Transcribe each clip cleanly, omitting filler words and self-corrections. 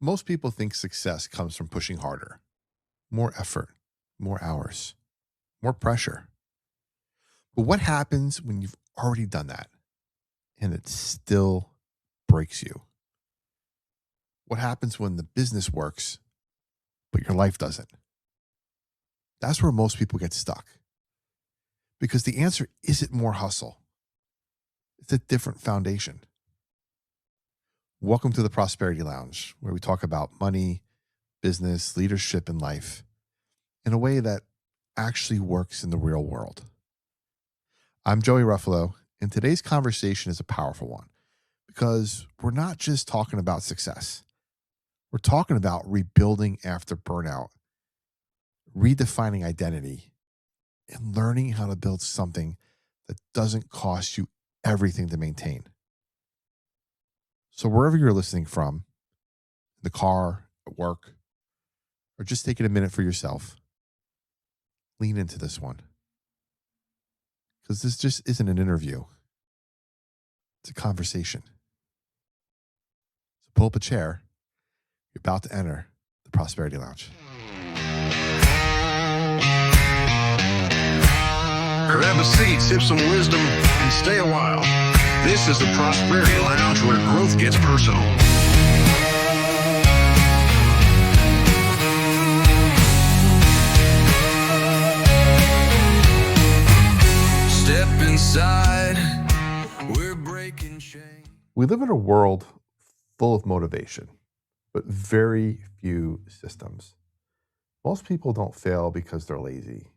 Most people think success comes from pushing harder, more effort, more hours, more pressure. But what happens when you've already done that and it still breaks you? What happens when the business works, but your life doesn't? That's where most people get stuck because the answer isn't more hustle, it's a different foundation. Welcome to the Prosperity Lounge, where we talk about money, business, leadership, and life in a way that actually works in the real world. I'm Joey Ruffalo, and today's conversation is a powerful one because we're not just talking about success. We're talking about rebuilding after burnout, redefining identity, and learning how to build something that doesn't cost you everything to maintain. So, wherever you're listening from, in the car, at work, or just taking a minute for yourself, lean into this one because this just isn't an interview, it's a conversation. So, pull up a chair. You're about to enter the Prosperity Lounge. Grab a seat, sip some wisdom, and stay a while. This is the Prosperity Lounge, where growth gets personal. Step inside, we're breaking chains. We live in a world full of motivation, but very few systems. Most people don't fail because they're lazy.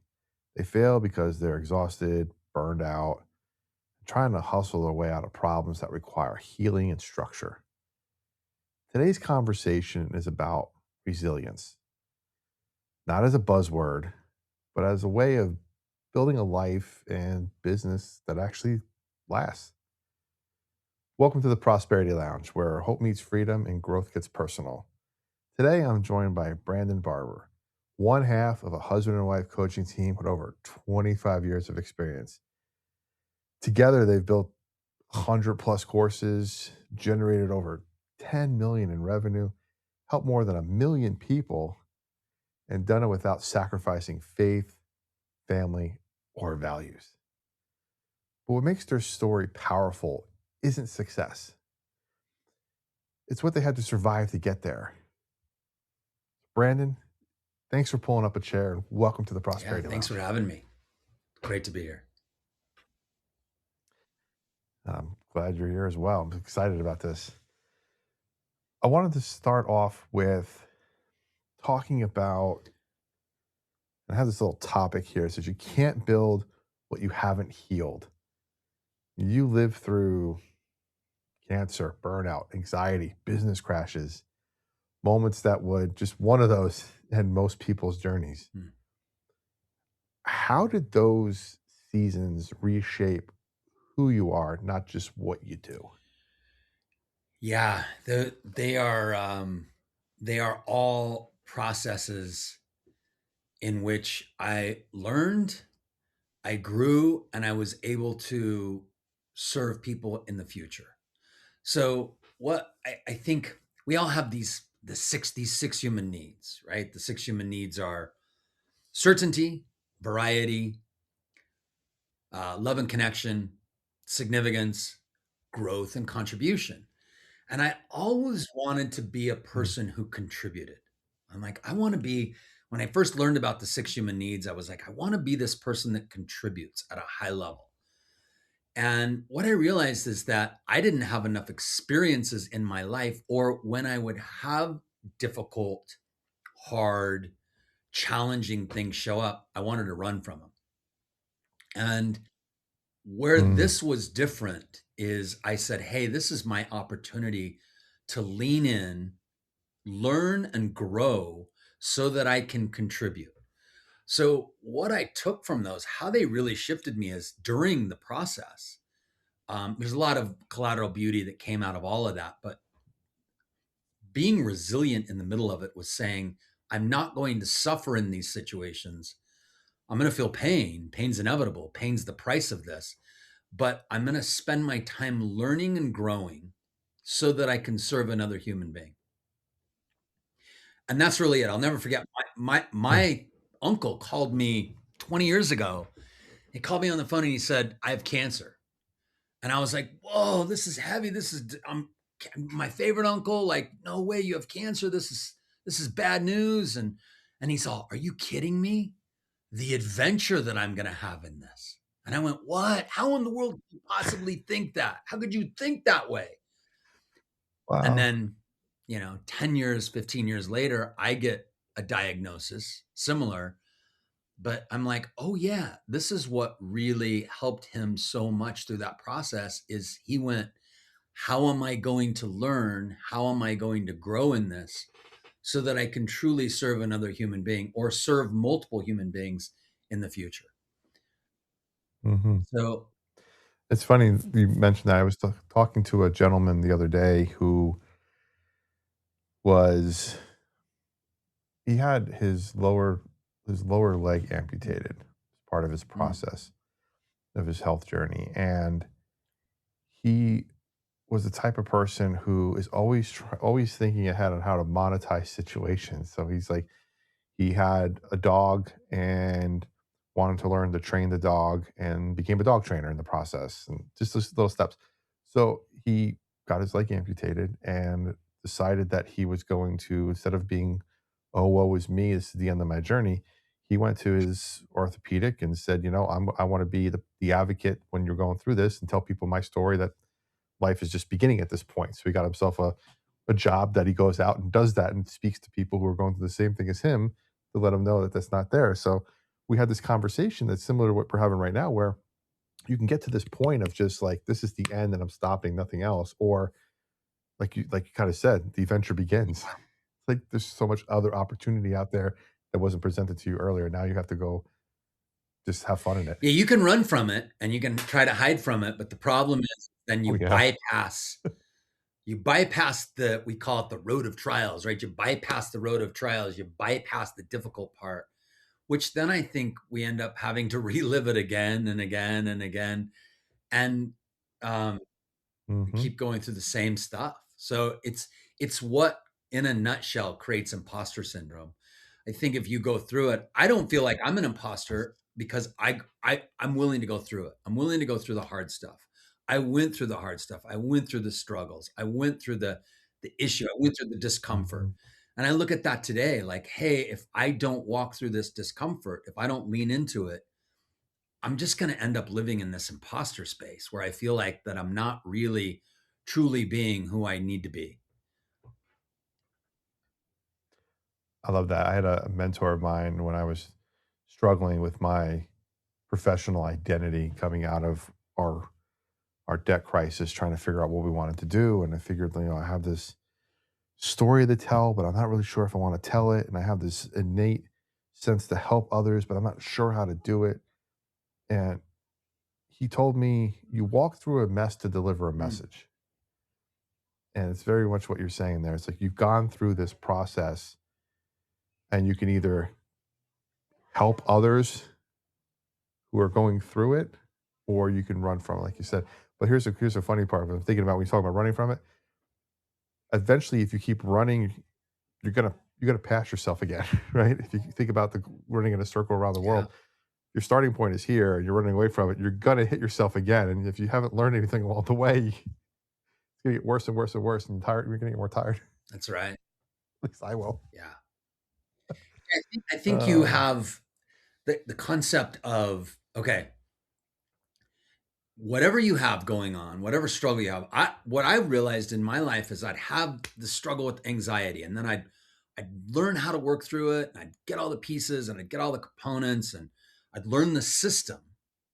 They fail because they're exhausted, burned out, trying to hustle their way out of problems that require healing and structure. Today's conversation is about resilience, not as a buzzword, but as a way of building a life and business that actually lasts. Welcome to the Prosperity Lounge, where hope meets freedom and growth gets personal. Today, I'm joined by Brandon Barber, one half of a husband and wife coaching team with over 25 years of experience. Together, they've built 100 plus courses, generated over 10 million in revenue, helped more than 1 million people, and done it without sacrificing faith, family, or values. But what makes their story powerful isn't success. It's what they had to survive to get there. Brandon, thanks for pulling up a chair and welcome to the Prosperity Thanks Lounge. for having me. Great to be here. I'm glad you're here as well. I'm excited about this. I wanted to start off with talking about, I have this little topic here. It says you can't build what you haven't healed. You lived through cancer, burnout, anxiety, business crashes, moments that would just one of those in most people's journeys. How did those seasons reshape who you are, not just what you do? Yeah, they are all processes in which I learned, I grew, and I was able to serve people in the future. So what I think we all have these six human needs, right? The 6 human needs are certainty, variety, love and connection, significance, growth, and contribution. And I always wanted to be a person who contributed. I'm like, I want to be, when I first learned about the 6 human needs, I was like, I want to be this person that contributes at a high level. And what I realized is that I didn't have enough experiences in my life, or when I would have difficult, hard, challenging things show up, I wanted to run from them. And where this was different is I said, hey, this is my opportunity to lean in, learn, and grow so that I can contribute. So, what I took from those, how they really shifted me is during the process. There's a lot of collateral beauty that came out of all of that, but being resilient in the middle of it was saying, I'm not going to suffer in these situations. I'm going to feel pain. Pain's inevitable. Pain's the price of this. But I'm going to spend my time learning and growing so that I can serve another human being. And that's really it. I'll never forget Hmm. my uncle called me 20 years ago. He called me on the phone and he said, "I have cancer." And I was like, "Whoa, this is heavy. This is my favorite uncle. Like, no way, you have cancer. This is bad news." And he's all, "Are you kidding me? The adventure that I'm going to have in this." And I went, "What? How in the world could you possibly think that? How could you think that way?" And Wow. then, 10 years, 15 years later, I get a diagnosis similar, but I'm like, "Oh yeah, this is what really helped him so much through that process is he went, how am I going to learn? How am I going to grow in this so that I can truly serve another human being or serve multiple human beings in the future?" Hmm. So, It's funny you mentioned that. I was talking to a gentleman the other day who was he had his lower leg amputated as part of his mm, process of his health journey, and he was the type of person who is always thinking ahead on how to monetize situations. So he's like, he had a dog and wanted to learn to train the dog and became a dog trainer in the process and just those little steps. So he got his leg amputated and decided that he was going to, instead of being, oh, woe is me, this is the end of my journey, he went to his orthopedic and said, I want to be the advocate when you're going through this and tell people my story that life is just beginning at this point. So he got himself a job that he goes out and does that and speaks to people who are going through the same thing as him to let them know that that's not there. So we had this conversation that's similar to what we're having right now, where you can get to this point of just like, this is the end and I'm stopping, nothing else. Or like you kind of said, the adventure begins. Like there's so much other opportunity out there that wasn't presented to you earlier. Now you have to go just have fun in it. yeah, you can run from it and you can try to hide from it, but the problem is then Oh yeah. you bypass the we call it the road of trials, right? You bypass the road of trials, you bypass the difficult part, which then I think we end up having to relive it again and again and again. And um, we Hmm. keep going through the same stuff. So it's what in a nutshell creates imposter syndrome. I think if you go through it, I don't feel like I'm an imposter because I'm willing to go through it. I'm willing to go through the hard stuff. I went through the hard stuff. I went through the struggles. I went through the issue. I went through the discomfort. Hmm. And I look at that today like, hey, if I don't walk through this discomfort, if I don't lean into it, I'm just going to end up living in this imposter space where I feel like that I'm not really truly being who I need to be. I love that. I had a mentor of mine when I was struggling with my professional identity coming out of our debt crisis, trying to figure out what we wanted to do. And I figured, I have this story to tell, but I'm not really sure if I want to tell it. And I have this innate sense to help others, but I'm not sure how to do it. And he told me, you walk through a mess to deliver a Mm. message. And it's very much what you're saying there. It's like you've gone through this process and you can either help others who are going through it, or you can run from it, like you said. But here's a funny part of it. I'm thinking about when you talk about running from it. Eventually, if you keep running, you're gonna pass yourself again, right? If you think about the running in a circle around the Yeah, world, your starting point is here, and you're running away from it. You're gonna hit yourself again, and if you haven't learned anything along the way, it's gonna get worse and worse and worse, and tired. You're gonna get more tired. that's right. At least I will. Yeah. I think you Uh, have the concept of, okay, whatever you have going on, whatever struggle you have, what I realized in my life is I'd have the struggle with anxiety, and then I'd learn how to work through it, and I'd get all the pieces, and I'd get all the components, and I'd learn the system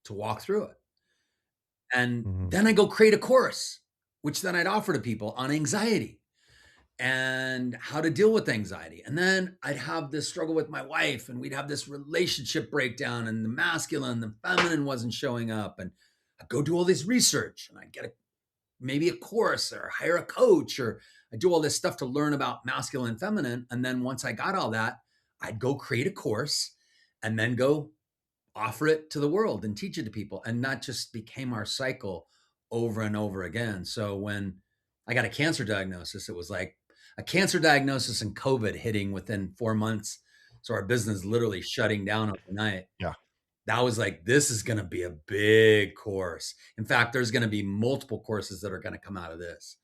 to walk through it. And mhm. then I go create a course, which then I'd offer to people on anxiety and how to deal with anxiety. And then I'd have this struggle with my wife, and we'd have this relationship breakdown, and the masculine, the feminine wasn't showing up. And I'd go do all this research, and I'd get maybe a course or hire a coach, or I do all this stuff to learn about masculine and feminine. And then once I got all that, I'd go create a course and then go offer it to the world and teach it to people. And that just became our cycle over and over again. So when I got a cancer diagnosis, it was like, a cancer diagnosis and COVID hitting within 4 months. So our business literally shutting down overnight. Yeah. That was like, this is going to be a big course. In fact, there's going to be multiple courses that are going to come out of this.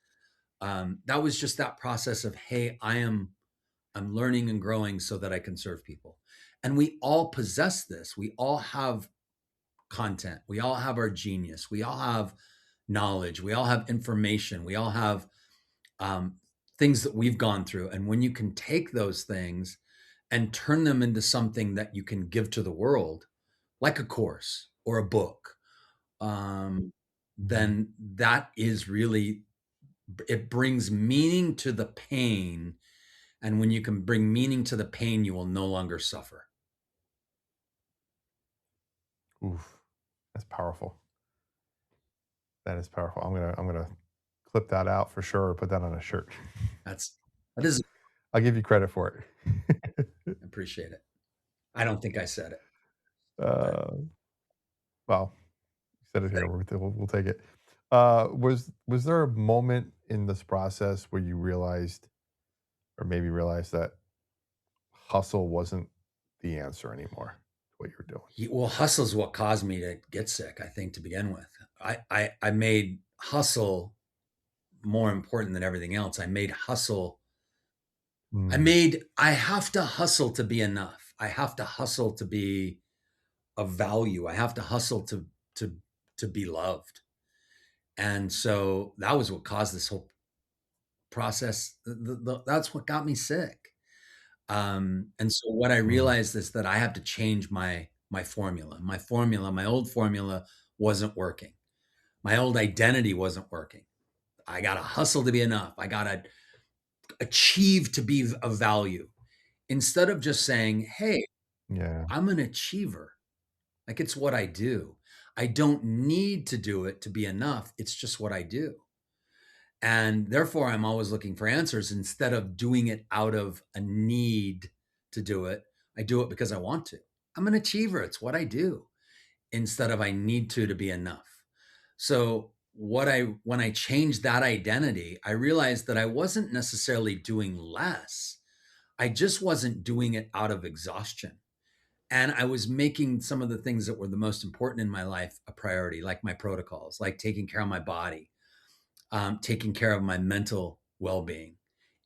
That was just that process of, hey, I'm learning and growing so that I can serve people. And we all possess this. We all have content. We all have our genius. We all have knowledge. We all have information. We all have um, things that we've gone through. And when you can take those things and turn them into something that you can give to the world, like a course or a book, Mhm. then that is really, it brings meaning to the pain. And when you can bring meaning to the pain, you will no longer suffer. Oof. That's powerful. That is powerful. I'm gonna clip that out for sure, put that on a shirt. That is, I'll give you credit for it. I appreciate it. I don't think I said it, but Uh, well, you said it here, we'll take it. Was there a moment in this process where you realized or maybe realized that hustle wasn't the answer anymore to what you were doing? well, hustle is what caused me to get sick, I think, to begin with. I made hustle more important than everything else. Mm, I have to hustle to be enough. I have to hustle to be of value. I have to hustle to to be loved. And so that was what caused this whole process. That's what got me sick. And so what I mm, realized is that I have to change my formula. My old formula wasn't working. My old identity wasn't working. I got to hustle to be enough. I got to achieve to be of value. Instead of just saying, "Hey, yeah, I'm an achiever." Like, it's what I do. I don't need to do it to be enough. It's just what I do. And therefore, I'm always looking for answers instead of doing it out of a need to do it. I do it because I want to. I'm an achiever. It's what I do instead of I need to be enough. So, when I changed that identity, I realized that I wasn't necessarily doing less. I just wasn't doing it out of exhaustion. And I was making some of the things that were the most important in my life a priority, like my protocols, like taking care of my body, taking care of my mental well-being.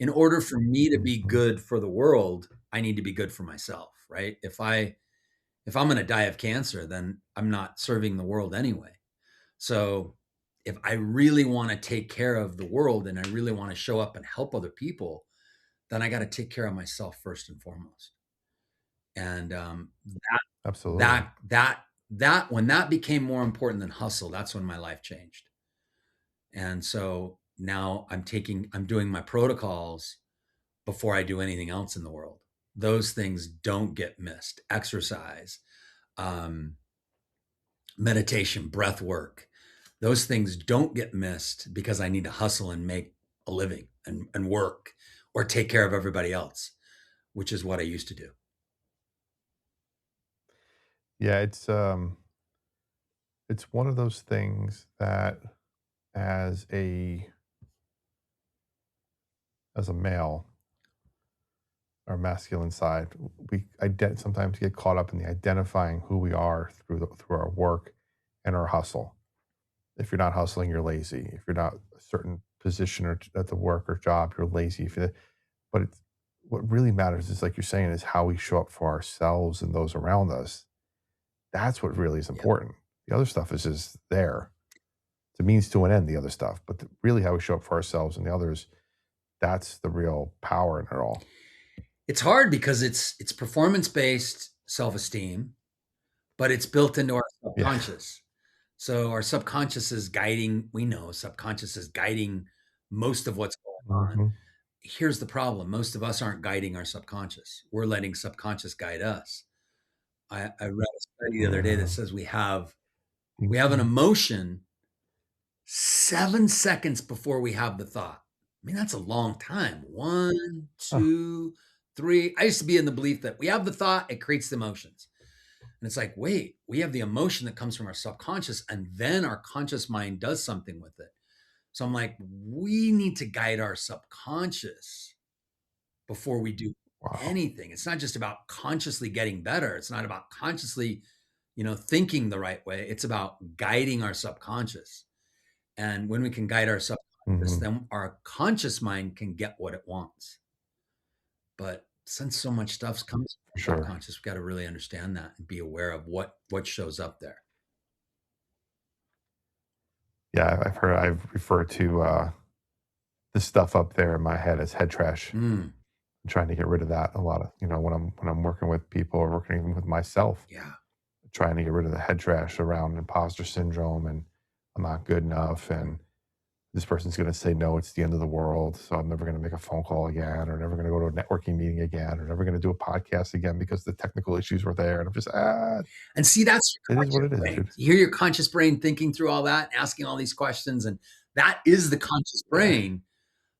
In order for me to be mhm. good for the world, I need to be good for myself, right? If I'm going to die of cancer, then I'm not serving the world anyway. So if I really want to take care of the world and I really want to show up and help other people, then I got to take care of myself first and foremost. And Absolutely. that when that became more important than hustle, that's when my life changed. And so now I'm doing my protocols before I do anything else in the world. Those things don't get missed. Exercise, um, meditation, breath work, those things don't get missed because I need to hustle and make a living and work or take care of everybody else, which is what I used to do. Yeah, it's one of those things that as a male or masculine side, we sometimes get caught up in the identifying who we are through our work and our hustle. If you're not hustling, you're lazy. If you're not a certain position or at the work or job, you're lazy. But what really matters is, like you're saying, is how we show up for ourselves and those around us. That's what really is Yep. important. The other stuff is just there. It's a means to an end, the other stuff. But really, how we show up for ourselves and the others, that's the real power in it all. It's hard because it's performance based self esteem, but it's built into our Yeah. subconscious. So our subconscious is guiding, we know subconscious is guiding most of what's going on. Mhm. Here's the problem. Most of us aren't guiding our subconscious. We're letting subconscious guide us. I read a study the other day that Yeah. says we have an Mhm. emotion 7 seconds before we have the thought. I mean, that's a long time. One, Huh. two, three. I used to be in the belief that we have the thought, it creates the emotions. And it's like, wait, we have the emotion that comes from our subconscious, and then our conscious mind does something with it. So I'm like, we need to guide our subconscious before we do Wow. anything. It's not just about consciously getting better. It's not about consciously, thinking the right way. It's about guiding our subconscious. And when we can guide our subconscious, Mhm. then our conscious mind can get what it wants. But since so much stuff comes For from sure. subconscious, we got to really understand that and be aware of what shows up there. Yeah, I've referred to, the stuff up there in my head as head trash. Mm, I'm trying to get rid of that a lot of when I'm working with people or working even with myself, yeah. trying to get rid of the head trash around imposter syndrome and I'm not good enough and this person's gonna say no, it's the end of the world, so I'm never gonna make a phone call again, or never gonna go to a networking meeting again, or never gonna do a podcast again because the technical issues were there, and I'm just, And see, that's your it is what conscious it is, brain. dude. You hear your conscious brain thinking through all that, asking all these questions, and that is the conscious Yeah, brain.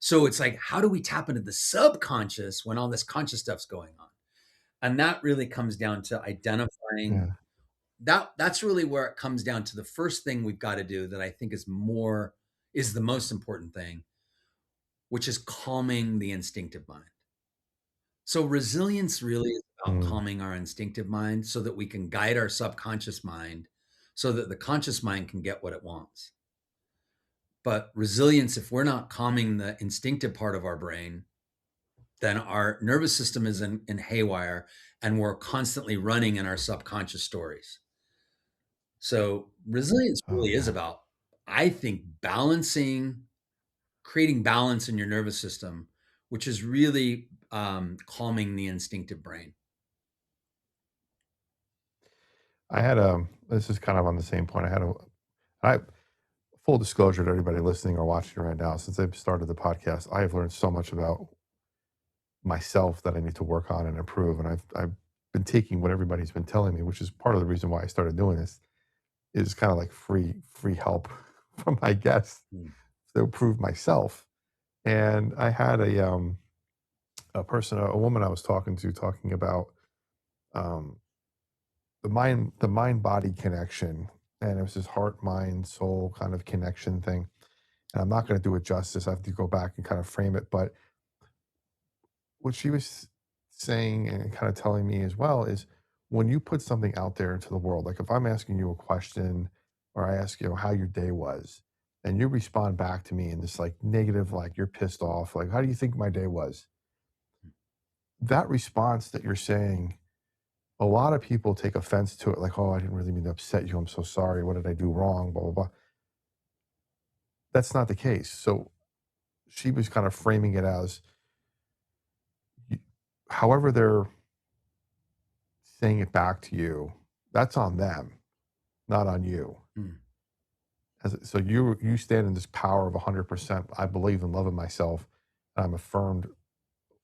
So it's like, how do we tap into the subconscious when all this conscious stuff's going on? And that really comes down to identifying yeah. that's really where it comes down to the first thing we've got to do that I think is the most important thing, which is calming the instinctive mind. So resilience really is about Mm, calming our instinctive mind so that we can guide our subconscious mind so that the conscious mind can get what it wants. But resilience, if we're not calming the instinctive part of our brain, then our nervous system is in haywire and we're constantly running in our subconscious stories. So resilience oh, really is man. about, I think, creating balance in your nervous system, which is really calming the instinctive brain. I had, this is kind of on the same point. I full disclosure to everybody listening or watching right now, since I've started the podcast, I have learned so much about myself that I need to work on and improve, and I've been taking what everybody's been telling me, which is part of the reason why I started doing this, is kinda like free help from my guests Mm. to improve myself. And I had a woman I was talking to talking about, um, the mind body connection, and it was this heart, mind, soul kind of connection thing, and I'm not gonna do it justice, I have to go back and kind of frame it, but what she was saying and kind of telling me as well is when you put something out there into the world, like if I'm asking you a question or I ask you how your day was, and you respond back to me in this like negative, like you're pissed off, like, how do you think my day was? That response that you're saying, a lot of people take offense to it, like, oh, I didn't really mean to upset you. I'm so sorry. What did I do wrong? Blah, blah, blah. That's not the case. So she was kind of framing it as y- however they're saying it back to you, that's on them, not on you. Mm. So you stand in this power of 100%. I believe in loving myself, and I'm affirmed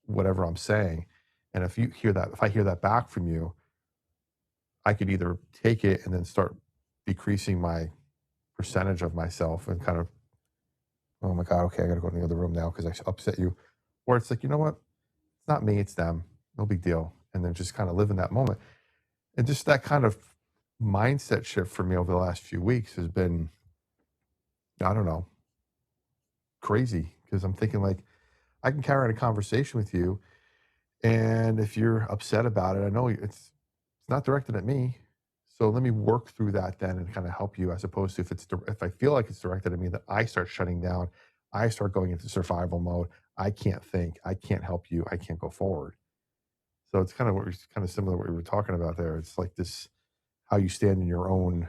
whatever I'm saying. And if I hear that back from you, I could either take it and then start decreasing my percentage of myself and kind of, oh my God, okay, I got to go to the other room now because I upset you. Or it's like, you know what? It's not me, it's them. No big deal. And then just kind of live in that moment. And just that kind of mindset shift for me over the last few weeks has been, I don't know, crazy because I'm thinking like I can carry on a conversation with you, and if you're upset about it, I know it's not directed at me. So let me work through that then and kind of help you, as opposed to if I feel like it's directed at me, that I start shutting down, I start going into survival mode. I can't think, I can't help you, I can't go forward. So it's kind of similar to what we were talking about there. It's like this how you stand in your own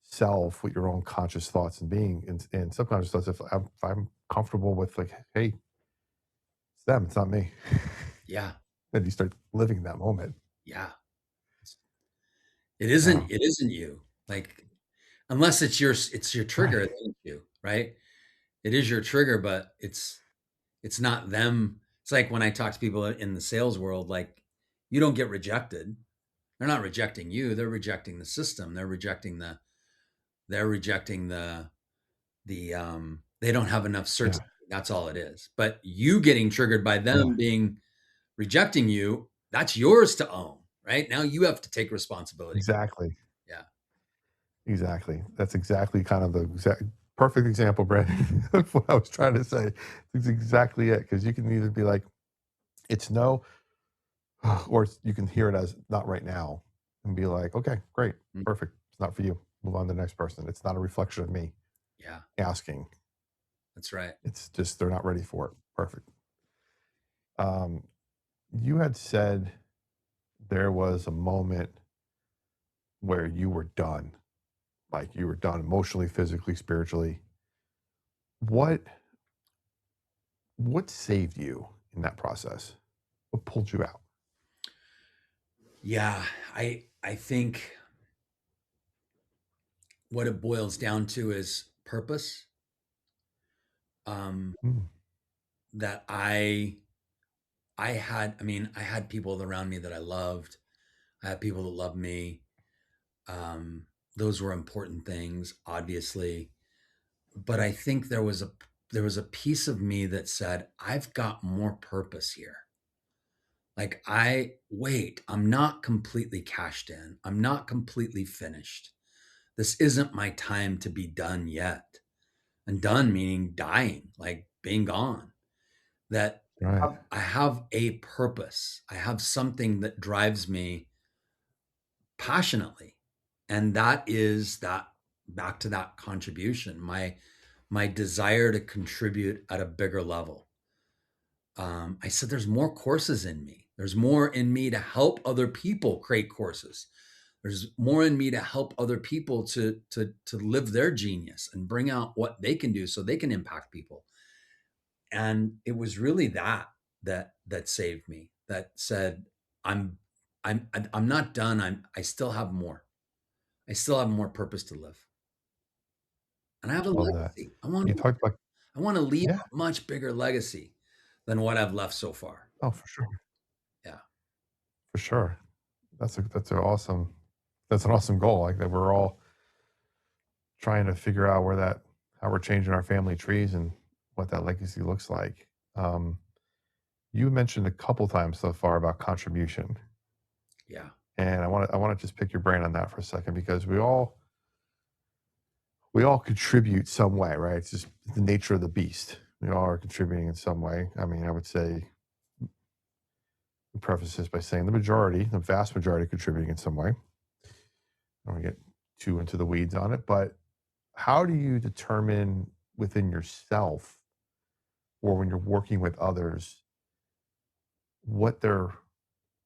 self with your own conscious thoughts and being and subconscious thoughts. If I'm comfortable with like, hey, it's them, it's not me. Yeah, Then you start living that moment. yeah. It isn't. Yeah. It isn't you. Like unless it's your trigger, Right. then it's you, right? It is your trigger, but it's not them. It's like when I talk to people in the sales world, like you don't get rejected. They're not rejecting you. They're rejecting the system. They're rejecting the they don't have enough Yeah. certainty. That's all it is. But you getting triggered by Yeah. them being rejecting you, that's yours to own, right? Now you have to take responsibility. Exactly. Yeah. Exactly. That's exactly kind of the exact perfect example, Brandon, of what I was trying to say. It's exactly it. Because you can either be like, It's no, or you can hear it as not right now and be like, okay, great, Mm, perfect. It's not for you. Move on to the next person. It's not a reflection of me yeah, asking. that's right. It's just they're not ready for it. Perfect. Um, you had said there was a moment where you were done, like you were done emotionally, physically, spiritually. What what saved you in that process? What pulled you out? Yeah, I think what it boils down to is purpose. Um, Mm, that I had, I mean, I had people around me that I loved. I had people that loved me. Um, those were important things, obviously. But I think there was a piece of me that said, I've got more purpose here. Like I'm not completely cashed in. I'm not completely finished. This isn't my time to be done yet. And done meaning dying, like being gone. That right. I have a purpose. I have something that drives me passionately. And that is that back to that contribution, my desire to contribute at a bigger level. I said there's more courses in me. There's more in me to help other people create courses. There's more in me to help other people to live their genius and bring out what they can do so they can impact people. And it was really that saved me. That said, I'm I'm not done. I still have more. I still have more purpose to live. And I have a Love that. legacy. You talked about I want to leave yeah. a much bigger legacy than what I've left so far. Oh, for sure. Yeah. For sure. That's an awesome goal. Like that we're all trying to figure out where that how we're changing our family trees and what that legacy looks like. Um, you mentioned a couple times so far about contribution, Yeah. and I want to just pick your brain on that for a second because we all contribute some way, right? It's just the nature of the beast. We all are contributing in some way. I mean, I would say preface this by saying the vast majority, contributing in some way. I don't want to get too into the weeds on it, but how do you determine within yourself or when you're working with others what their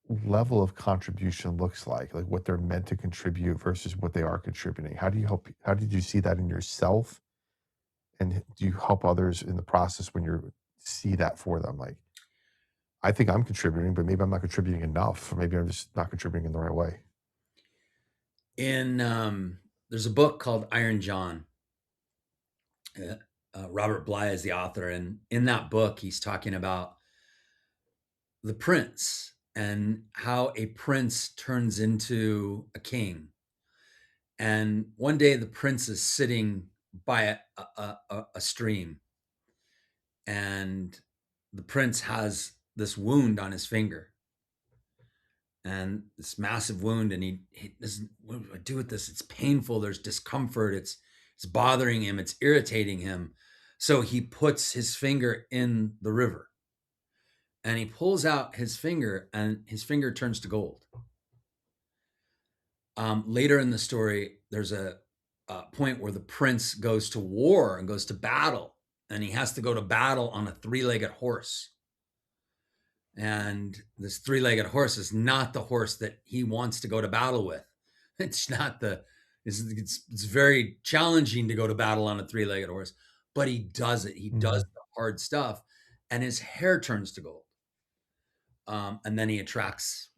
level of contribution looks like what they're meant to contribute versus what they are contributing? How did you see that in yourself? And do you help others in the process when you see that for them? Like, I think I'm contributing, but maybe I'm not contributing enough, or maybe I'm just not contributing in the right way. In there's a book called Iron John. Uh, Robert Bly is the author, and in that book, he's talking about the prince and how a prince turns into a king. And one day, the prince is sitting by a stream, and the prince has this wound on his finger, and this massive wound, and he doesn't. What do I do with this? It's painful. There's discomfort. It's bothering him. It's irritating him. So he puts his finger in the river, and he pulls out his finger, and his finger turns to gold. Later in the story, there's a point where the prince goes to war and goes to battle, and he has to go to battle on a three-legged horse. And this three-legged horse is not the horse that he wants to go to battle with. It's not the. It's very challenging to go to battle on a three-legged horse, but he does it. He does Mhm, the hard stuff, and his hair turns to gold. And then he attracts,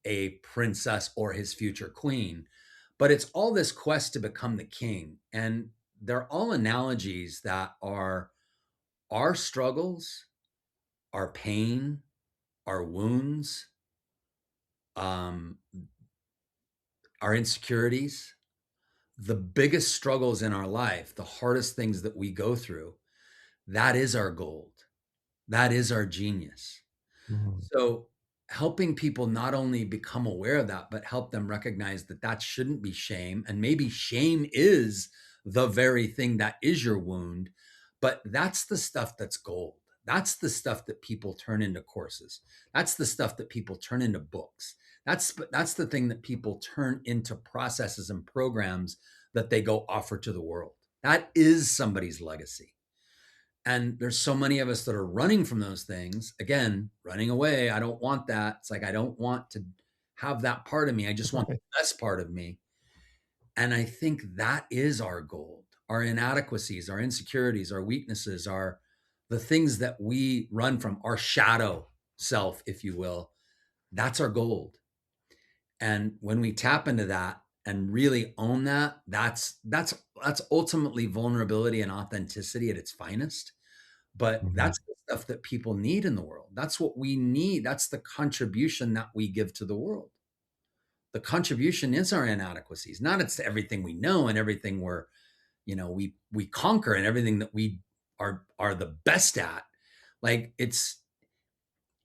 a princess or his future queen. But it's all this quest to become the king. And they're all analogies that are our struggles, our pain, our wounds, um, our insecurities, the biggest struggles in our life, the hardest things that we go through. That is our gold. That is our genius. mhm, So, helping people not only become aware of that, but help them recognize that that shouldn't be shame. And maybe shame is the very thing that is your wound, but that's the stuff that's gold. That's the stuff that people turn into courses. That's the stuff that people turn into books. That's the thing that people turn into processes and programs that they go offer to the world. That is somebody's legacy. And there's so many of us that are running from those things. Again, running away. I don't want that. It's like I don't want to have that part of me. I just want the Right. best part of me. And I think that is our gold. Our inadequacies, our insecurities, our weaknesses, are the things that we run from, our shadow self, if you will. That's our gold. And when we tap into that and really own that, that's ultimately vulnerability and authenticity at its finest. But Mhm. that's the stuff that people need in the world. That's what we need. That's the contribution that we give to the world. The contribution is our inadequacies. Not it's everything we know and everything we conquer and everything that we are the best at. Like it's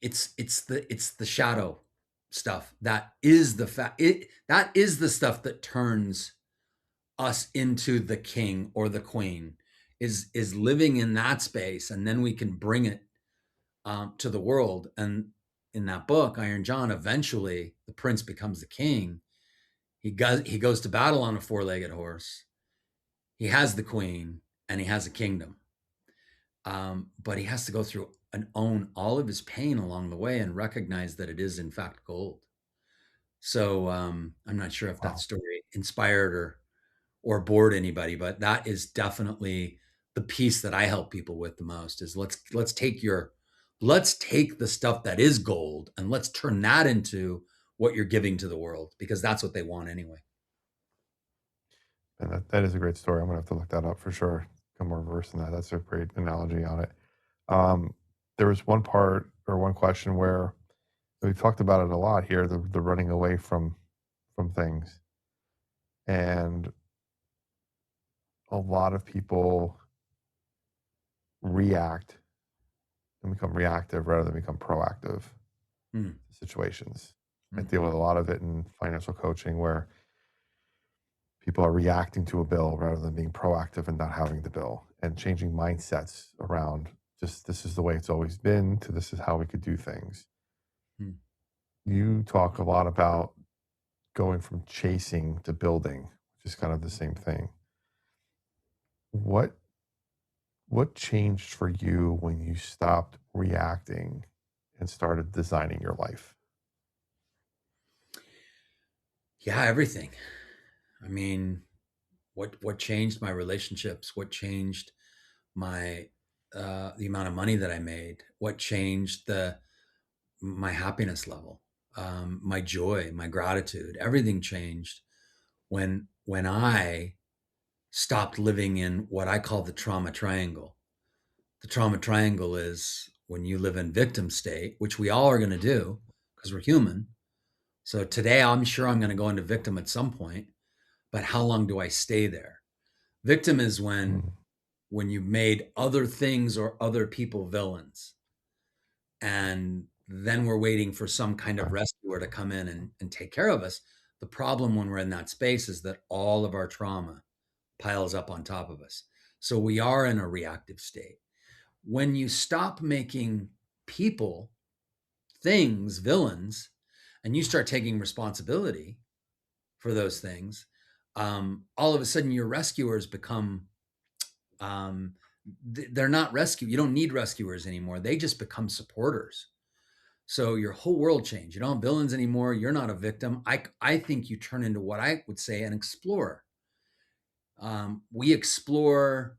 the shadow stuff that is the that is the stuff that turns us into the king or the queen, is living in that space, and then we can bring it to the world. And in that book, Iron John, eventually the prince becomes the king. He goes to battle on a four-legged horse. He has the queen and he has a kingdom. But he has to go through and own all of his pain along the way and recognize that it is in fact gold. So I'm not sure if that Wow. story inspired or bored anybody, but that is definitely the piece that I help people with the most. Is let's take the stuff that is gold and let's turn that into what you're giving to the world, because that's what they want anyway. And that is a great story. I'm gonna have to look that up for sure. Become more versed in that. That's a great analogy on it. Um, there was one part or one question where we talked about it a lot here, the running away from things. And a lot of people react and become reactive rather than become proactive Hmm. to situations. I Hmm. deal with a lot of it in financial coaching where people are reacting to a bill rather than being proactive and not having the bill, and changing mindsets around just this is the way it's always been to this is how we could do things. Hmm. You talk a lot about going from chasing to building, which is kind of the same thing. What what changed for you when you stopped reacting and started designing your life? Yeah, everything. I mean, what changed my relationships? What changed my the amount of money that I made? What changed the my happiness level, my joy, my gratitude? Everything changed when I stopped living in what I call the trauma triangle. The trauma triangle is when you live in victim state, which we all are going to do because we're human. So today, I'm sure I'm going to go into victim at some point, but how long do I stay there? Victim is Mm, when you made other things or other people villains, and then we're waiting for some kind of okay. rescuer to come in and take care of us. The problem when we're in that space is that all of our trauma piles up on top of us. So we are in a reactive state. When you stop making people, things, villains, and you start taking responsibility for those things, all of a sudden your rescuers become um, they're not rescue. You don't need rescuers anymore. They just become supporters. So your whole world changed. You don't have villains anymore. You're not a victim. I think you turn into what I would say an explorer. We explore.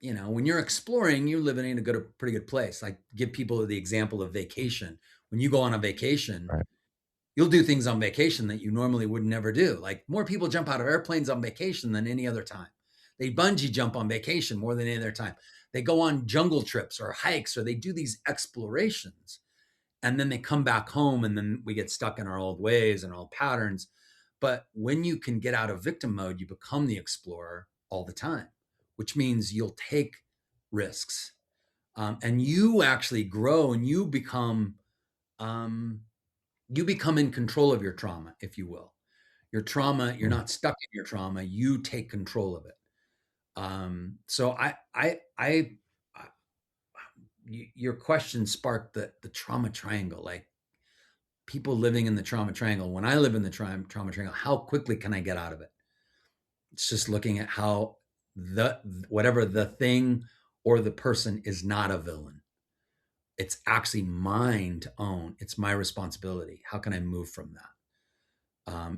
When you're exploring, you're living in a pretty good place. Like give people the example of vacation. When you go on a vacation, Right. you'll do things on vacation that you normally would never do. Like more people jump out of airplanes on vacation than any other time. They bungee jump on vacation more than any other time. They go on jungle trips or hikes, or they do these explorations, and then they come back home, and then we get stuck in our old ways and old patterns. But when you can get out of victim mode, you become the explorer all the time, which means you'll take risks, and you actually grow, and um, you become in control of your trauma, if you will. Your trauma, you're Mm, not stuck in your trauma. You take control of it. So I your question sparked the trauma triangle, like people living in the trauma triangle. When I live in the trauma triangle, how quickly can I get out of it? It's just looking at how the whatever the thing or the person is not a villain. It's actually mine to own. It's my responsibility. How can I move from that?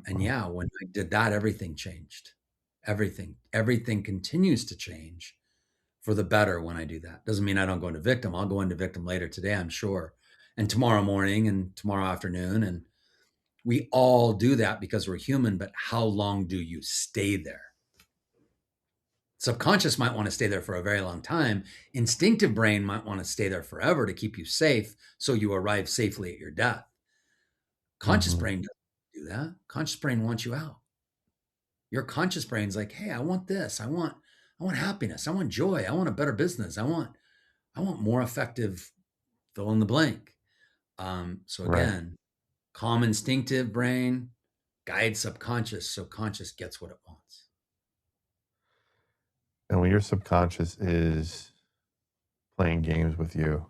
And Wow. yeah, when I did that, everything changed. Everything continues to change for the better when I do that. Doesn't mean I don't go into victim. I'll go into victim later today, I'm sure, and tomorrow morning and tomorrow afternoon. And we all do that because we're human. But how long do you stay there? Subconscious might want to stay there for a very long time. Instinctive brain might want to stay there forever to keep you safe so you arrive safely at your death. Conscious Hmm. brain doesn't do that. Conscious brain wants you out. Your conscious brain's like, hey, I want this. I want happiness. I want joy. I want a better business. I want more effective fill in the blank. So Right. again, calm instinctive brain guides subconscious, so conscious gets what it wants. And when your subconscious is playing games with you,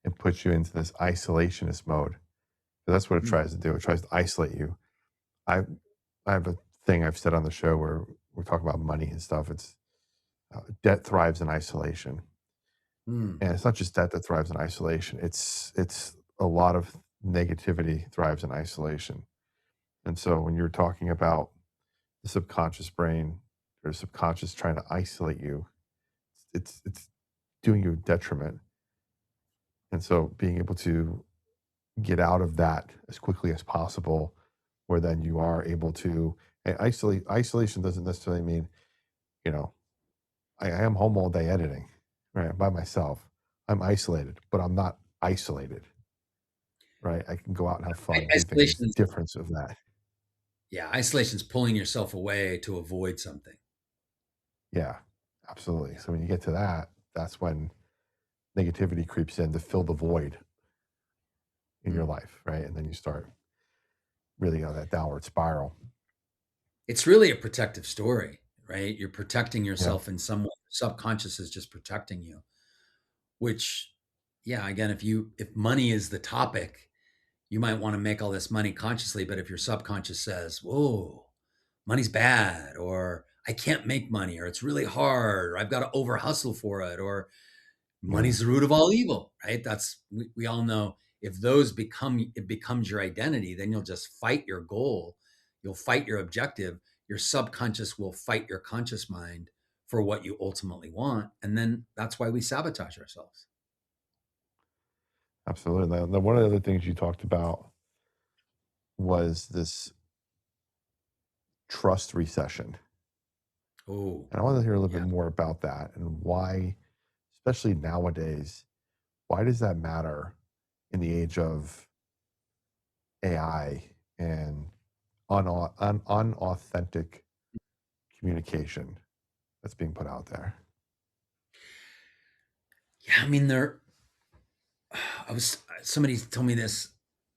it puts you into this isolationist mode. 'Cause that's what it Mm, tries to do. It tries to isolate you. I I have a thing I've said on the show where we're talking about money and stuff. It's debt thrives in isolation, mm, and it's not just debt that thrives in isolation. It's a lot of negativity thrives in isolation. And so when you're talking about the subconscious brain or subconscious trying to isolate you, it's doing you a detriment. And so being able to get out of that as quickly as possible, where then you are able to and isolation doesn't necessarily mean, you know, I am home all day editing, right? I'm by myself. I'm isolated, but I'm not isolated, right? I can go out and have fun and do things. It's the Isolation's difference of that. yeah, isolation's pulling yourself away to avoid something. Yeah, absolutely. Yeah. So when you get to that, that's when negativity creeps in to fill the void in your Mm. life, right? And then you start really on that downward spiral. It's really a protective story, right? You're protecting Yeah. yourself in some way. Subconscious is just protecting you, which, yeah, again, if money is the topic, you might want to make all this money consciously, but if your subconscious says, whoa, money's bad, or I can't make money, or it's really hard, or I've got to over hustle for it, or Yeah. money's the root of all evil, right? We all know if those it becomes your identity, then you'll just fight your goal. You'll fight your objective. Your subconscious will fight your conscious mind for what you ultimately want. And then that's why we sabotage ourselves. Absolutely. Now, one of the other things you talked about was this trust recession. Oh, And I want to hear a little bit yeah. more about that and why, especially nowadays, why does that matter in the age of AI and unauthentic communication that's being put out there? Yeah. I mean, I was, somebody told me this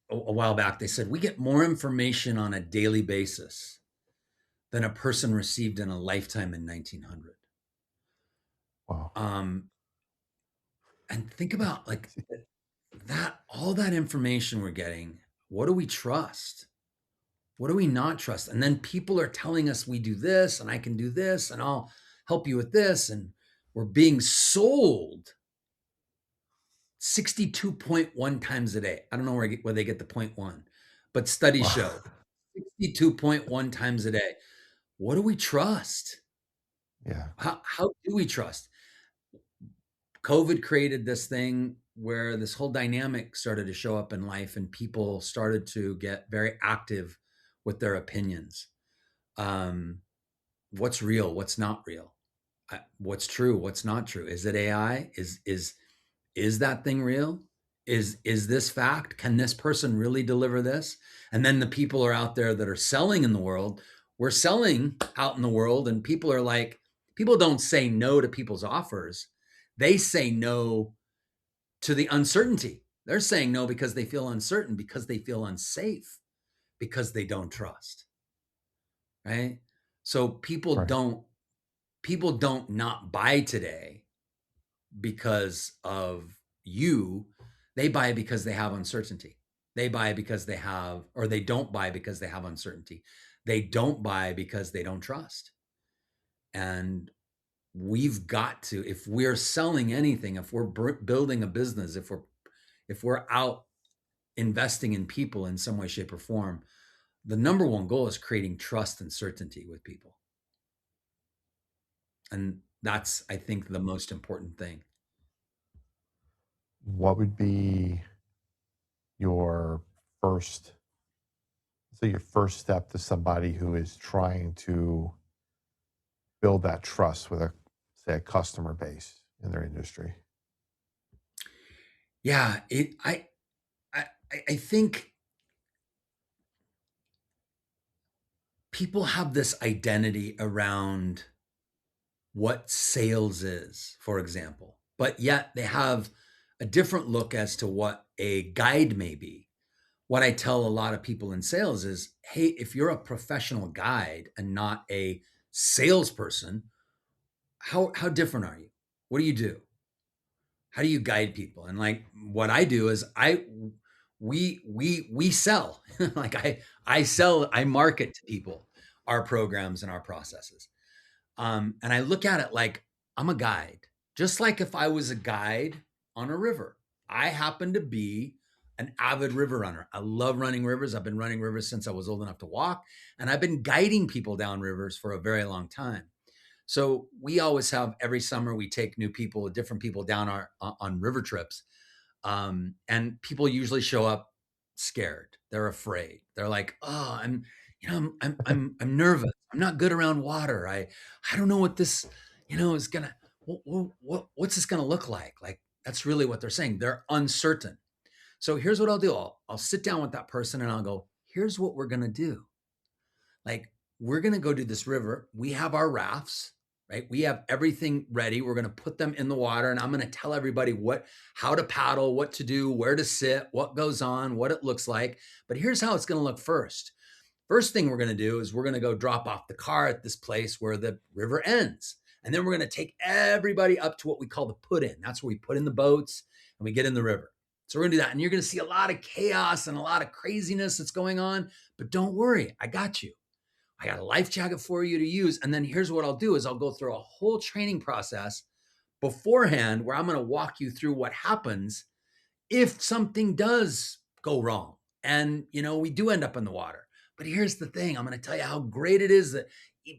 a while back. They said, we get more information on a daily basis than a person received in a lifetime in 1900. Wow. Um, and think That's about like crazy. that, all that information we're getting, what do we trust? What do we not trust? And then people are telling us we do this and I can do this and I'll help you with this. And we're being sold 62.1 times a day. I don't know where they get the point one, but studies Wow. show 62.1 times a day. What do we trust? Yeah. How do we trust? COVID created this thing where this whole dynamic started to show up in life and people started to get very active with their opinions. Um, what's real? What's not real? What's true? What's not true? Is it AI? Is that thing real? Is this fact? Can this person really deliver this? And then the people are out there that are selling in the world. We're selling out in the world, and people are like, people don't say no to people's offers. They say no to the uncertainty. They're saying no because they feel uncertain, because they feel unsafe, because they don't trust. Right. So Right. people don't not buy today because of you, they buy because they have uncertainty. They buy because they have, or they don't buy because they have uncertainty. They don't buy because they don't trust. And we've got to, if we're selling anything, if we're building a business, if we're out investing in people in some way, shape, or form, the number one goal is creating trust and certainty with people. And that's, I think, the most important thing. What would be your first, say, your first step to somebody who is trying to build that trust with a, say, a customer base in their industry? Yeah, I I think people have this identity around what sales is, for example, but yet they have a different look as to what a guide may be. What I tell a lot of people in sales is, hey, if you're a professional guide and not a salesperson, how different are you? What do you do? How do you guide people? And like what I do is we sell. Like I sell, I market to people our programs and our processes. And I look at it like I'm a guide, just like if I was a guide on a river. I happen to be an avid river runner. I love running rivers. I've been running rivers since I was old enough to walk, and I've been guiding people down rivers for a very long time. So we always have, every summer we take new people, different people down our on river trips, and people usually show up scared. They're afraid. They're like, "Oh, I'm nervous. I'm not good around water. I don't know what this, is gonna. What's this gonna look like?" Like that's really what they're saying. They're uncertain. So here's what I'll do. I'll sit down with that person and I'll go, "Here's what we're gonna do. Like, we're going to go to this river. We have our rafts, right? We have everything ready. We're going to put them in the water, and I'm going to tell everybody how to paddle, what to do, where to sit, what goes on, what it looks like. But here's how it's going to look first. First thing we're going to do is we're going to go drop off the car at this place where the river ends. And then we're going to take everybody up to what we call the put in. That's where we put in the boats and we get in the river. So we're going to do that. And you're going to see a lot of chaos and a lot of craziness that's going on. But don't worry, I got you. I got a life jacket for you to use. And then here's what I'll do is I'll go through a whole training process beforehand where I'm going to walk you through what happens if something does go wrong. And, we do end up in the water. But here's the thing. I'm going to tell you how great it is that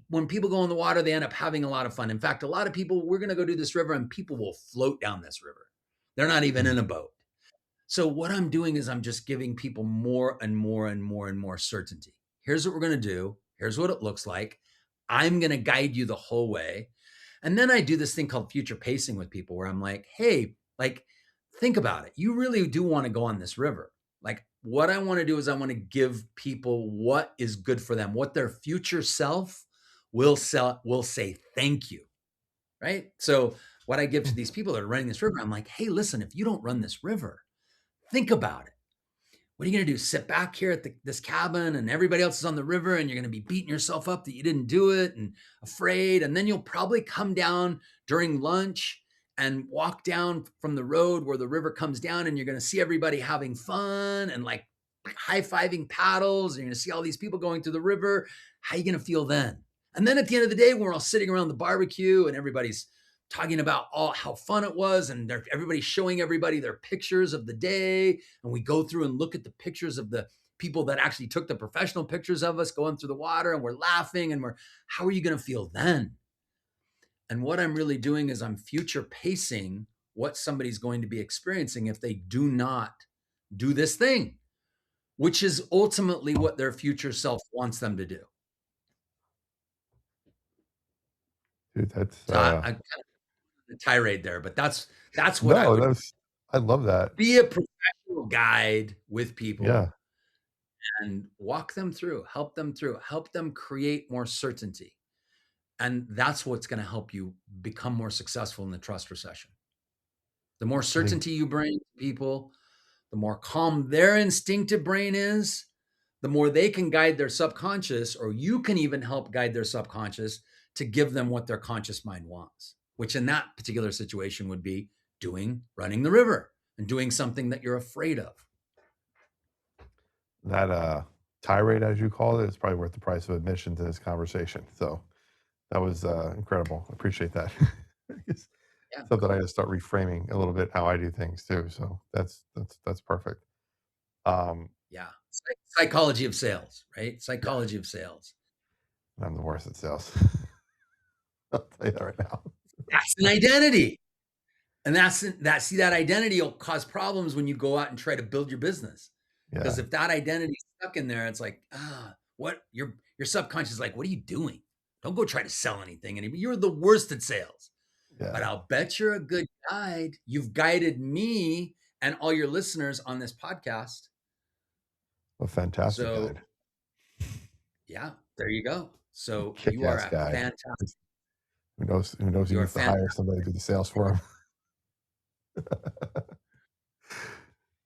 when people go in the water, they end up having a lot of fun. In fact, a lot of people, we're going to go do this river and people will float down this river. They're not even in a boat. So what I'm doing is I'm just giving people more and more and more and more certainty. Here's what we're going to do. Here's what it looks like. I'm going to guide you the whole way. And then I do this thing called future pacing with people where I'm like, hey, like, think about it. You really do want to go on this river. Like, what I want to do is I want to give people what is good for them, what their future self will say thank you. Right? So what I give to these people that are running this river, I'm like, hey, listen, if you don't run this river, think about it. What are you going to do? Sit back here at this cabin and everybody else is on the river and you're going to be beating yourself up that you didn't do it and afraid. And then you'll probably come down during lunch and walk down from the road where the river comes down and you're going to see everybody having fun and like high-fiving paddles. And you're going to see all these people going through the river. How are you going to feel then? And then at the end of the day, when we're all sitting around the barbecue and everybody's talking about how fun it was, and everybody's showing everybody their pictures of the day, and we go through and look at the pictures of the people that actually took the professional pictures of us going through the water, and we're laughing, and how are you going to feel then? And what I'm really doing is I'm future pacing what somebody's going to be experiencing if they do not do this thing, which is ultimately what their future self wants them to do. Dude, that's So I tirade there, but that's what I no, would I love that. be, a professional guide with people Yeah. and walk them through, help them create more certainty. And that's what's going to help you become more successful in the trust recession. The more I think certainty you bring to people, the more calm their instinctive brain is, the more they can guide their subconscious, or you can even help guide their subconscious to give them what their conscious mind wants, which in that particular situation would be running the river. and doing something that you're afraid of. That tirade, as you called it, is probably worth the price of admission to this conversation. So that was incredible. I appreciate that. It's Yeah, something I got cool. to start reframing a little bit how I do things too. So that's perfect. Um, Yeah. Psychology of sales, right? Psychology of sales. I'm the worst at sales. I'll tell you that right now. That's an identity. And see, that identity will cause problems when you go out and try to build your business. Because Yeah, if that identity is stuck in there, it's like, what your subconscious is like, what are you doing? Don't go try to sell anything anymore. You're the worst at sales. But yeah. I'll bet you're a good guide. You've guided me and all your listeners on this podcast. A fantastic So guide, yeah, there you go. So you are kick-ass a guide. fantastic, Who knows? Who knows? He you're a needs to hire fantastic. somebody to do the sales for him.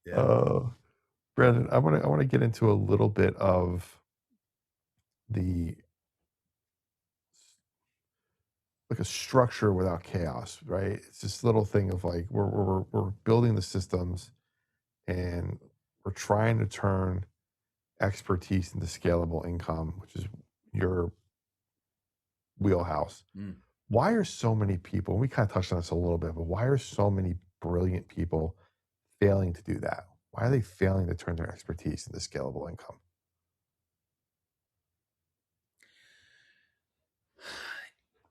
Yeah. uh, Brandon, I want to get into a little bit of the like a structure without chaos, right? It's this little thing of like we're building the systems and we're trying to turn expertise into scalable income, which is your wheelhouse. Mm. Why are so many people, we kind of touched on this a little bit, but why are so many brilliant people failing to do that? Why are they failing to turn their expertise into scalable income?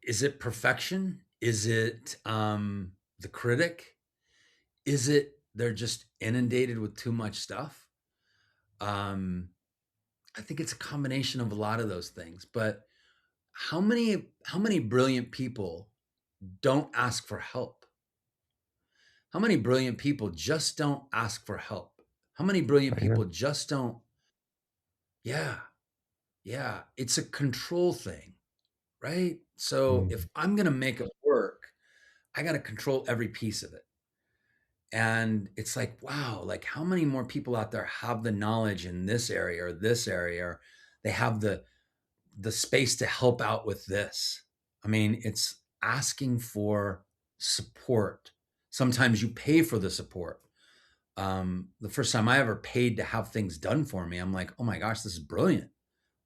Is it perfection? Is it the critic? Is it they're just inundated with too much stuff? Um, I think it's a combination of a lot of those things. But how many brilliant people don't ask for help? How many brilliant people just don't ask for help? How many brilliant Right here. people just don't? Yeah, yeah. It's a control thing, right? So if Mm, I'm gonna make it work, I got to control every piece of it. And it's like, wow, like how many more people out there have the knowledge in this area or this area, or they have the space to help out with this. I mean, it's asking for support. Sometimes you pay for the support. The first time I ever paid to have things done for me, I'm like, oh my gosh, this is brilliant.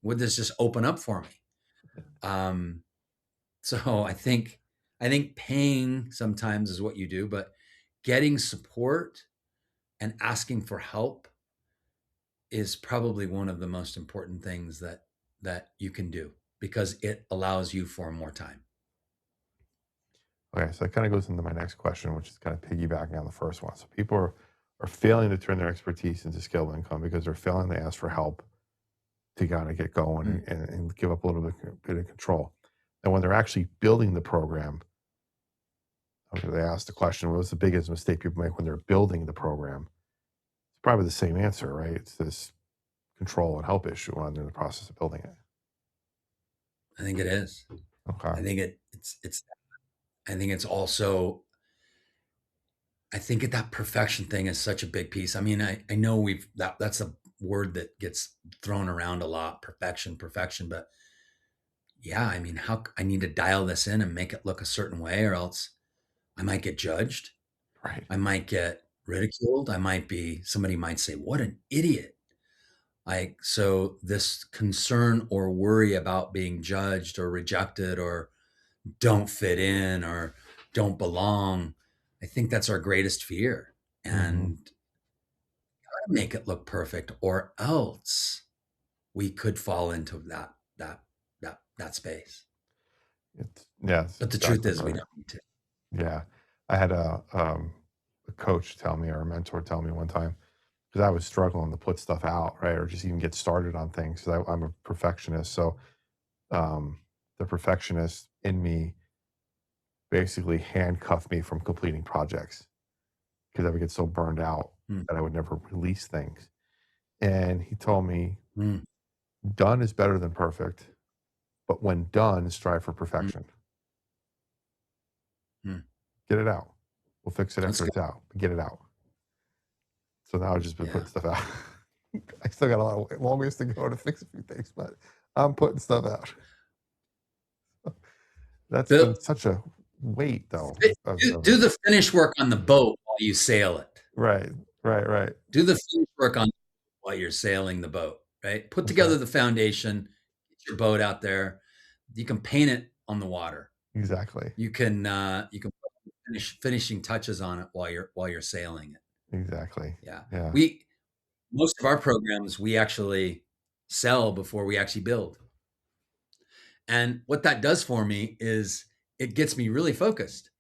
Would this just open up for me? Um, so I think paying sometimes is what you do, but getting support and asking for help is probably one of the most important things that you can do because it allows you for more time. okay, so that kind of goes into my next question, which is kind of piggybacking on the first one. So people are failing to turn their expertise into scalable income because they're failing to ask for help to kind of get going Mm. and give up a little bit of control. And when they're actually building the program, they ask the question, what's the biggest mistake people make when they're building the program? It's probably the same answer, right? It's this control and help issue when they're in the process of building it. I think it is. Okay. I think it's I think it's also I think that perfection thing is such a big piece. I mean, I know that's a word that gets thrown around a lot, perfection, but yeah, I mean, how I need to dial this in and make it look a certain way or else I might get judged. Right. I might get ridiculed. Somebody might say, what an idiot. Like, so this concern or worry about being judged or rejected or don't fit in or don't belong, I think that's our greatest fear. Mm-hmm. And make it look perfect or else we could fall into that space. It's But the truth exactly is we right. don't need to. Yeah. I had a coach tell me or a mentor tell me one time because I was struggling to put stuff out, right? Or just even get started on things because I'm a perfectionist. So um, the perfectionist in me basically handcuffed me from completing projects because I would get so burned out Mm, that I would never release things. And he told me, mm, done is better than perfect, but when done, strive for mm, perfection. mm. Get it out. We'll fix it That's after good. it's out, but get it out. So now I've just been Yeah. putting stuff out. I still got a lot of long ways to go to fix a few things, but I'm putting stuff out. That's been Bill, such a weight, though. do, Of do it. the finish work on the boat while you sail it. Right. Right. Right. Do the field work on while you're sailing the boat, right? Put That's right. together the foundation, get your boat out there. You can paint it on the water. Exactly. You can put finishing touches on it while you're sailing it. Exactly. Yeah. Yeah. We Most of our programs we actually sell before we actually build. And what that does for me is it gets me really focused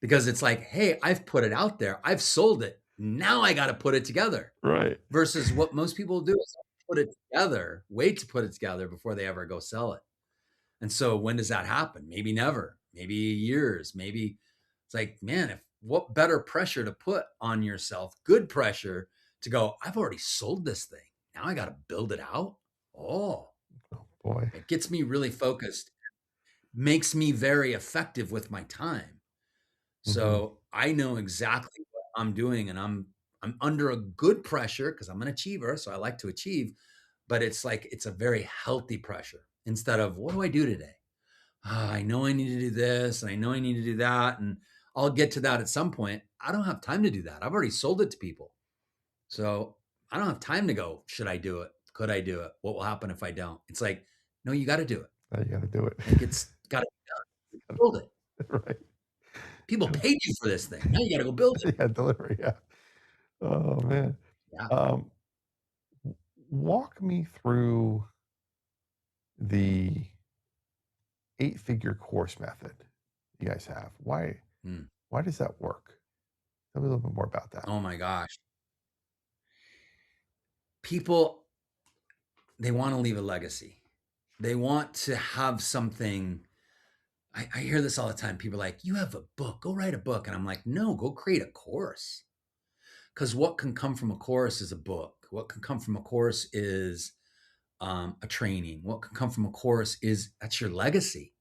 because it's like, hey, I've put it out there. I've sold it. Now I got to put it together. Right. Versus what most people do is put it together, wait to put it together before they ever go sell it. And so when does that happen? Maybe never, maybe years, maybe it's like, man, if what better pressure to put on yourself, good pressure to go, I've already sold this thing. Now I got to build it out. Oh, Oh boy. it gets me really focused, makes me very effective with my time. Hmm. So I know exactly what I'm doing and I'm under a good pressure because I'm an achiever. So I like to achieve, but it's like it's a very healthy pressure instead of what do I do today? I know I need to do this and I know I need to do that. And I'll get to that at some point. I don't have time to do that. I've already sold it to people. So I don't have time to go, should I do it? Could I do it? What will happen if I don't? It's like, no, you got to do it. Now you got to do it. Like it's got to be done. Build it. Right. People paid you for this thing. Now you got to go build it. Yeah. Delivery. Yeah. Oh man. Yeah. Um, Walk me through the 8-figure course method you guys have. Mm. Why does that work? Tell me a little bit more about that. Oh my gosh. People, they want to leave a legacy. They want to have something. I hear this all the time. People are like, you have a book, go write a book. And I'm like, no, go create a course. Because what can come from a course is a book. What can come from a course is a training. What can come from a course is that's your legacy,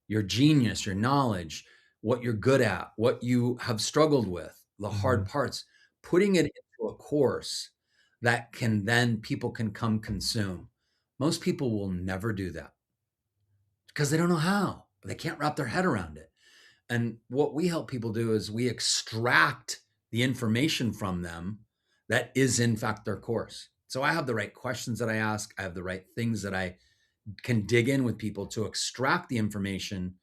your genius, your knowledge, what you're good at, what you have struggled with, the Hmm. hard parts, putting it into a course that can then people can come consume. Most people will never do that because they don't know how. They can't wrap their head around it. And what we help people do is we extract the information from them that is in fact their course. So I have the right questions that I ask, I have the right things that I can dig in with people to extract the information